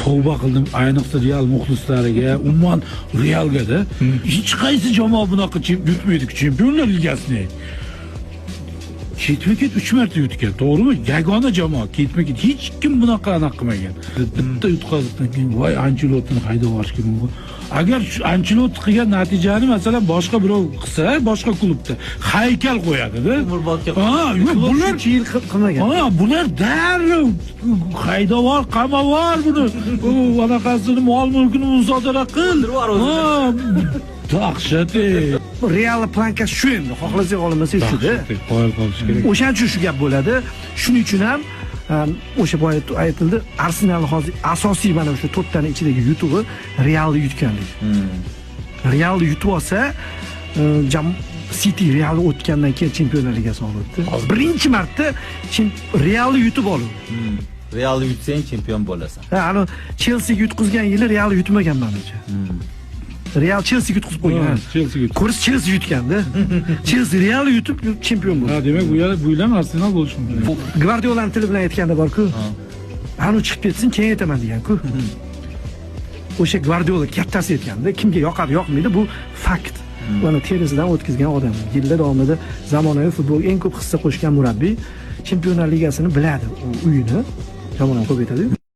tavba qildim, ayniqsa Real muxlislariga, umuman Realga-da hech qaysi jamoa bunaqa yutmaydi Chempionlar Ligasini. Ketma-ket 3 marta yutgan, to'g'rimi? Yagona jamoa ketma-ket hech kim bunaqa aniq qilmagan. Bitta yutqazdan keyin voy Ancelotini haydab olish kerak bu. Agar shu Ancelotti qilgan natijani masalan boshqa birov qilsa, boshqa klubda haykal qo'yadi-da. Ha, bular yil qilmagan. Ha, bular darrov haydab ol, qamab ol buni. U anaqasini mol-mulkini musodara qil. Ha, dahshat. Real plankasi shu endi, xohlasak olmasak shu-da. Qo'yib qolish kerak. O'shaning uchun shu gap bo'ladi. Shuning uchun ham o'sha boya aytildi, Arsenal hozir asosiy mana shu 4 taning ichidagi yutug'i Realni yutganlik. Realni yutib olsa, City Realni o'tgandan keyin Chempionlar Ligasini olibdi. Birinchi marta Realni yutib oldi. Realni yutsang chempion bo'lasan. Ha, ana Chelsea yutqizgan yili Realni yutmagan menimcha. Real Chelsea yutqizib qo'ygan. Chelsea yutdi. Ko'rs Chelsea yutganda. Chelsea Realni yutib chempion bo'ldi. Ha, demak bu yil ham Arsenal bo'lishi mumkin. Gvardiolaning tili bilan aytganda bor-ku. Anu chiqib ketsin, keyin aytaman degan-ku. O'sha Gvardiola kattasi aytganda, kimga yoqadi, yoqmaydi, bu fakt. Buni terisidan o'tkazgan odam. Yillar davomida zamonaviy futbolga eng ko'p hissa qo'shgan murabbiy Chempionlar Ligasini biladi, u uyini. Jamoani ko'p aytadi-ku.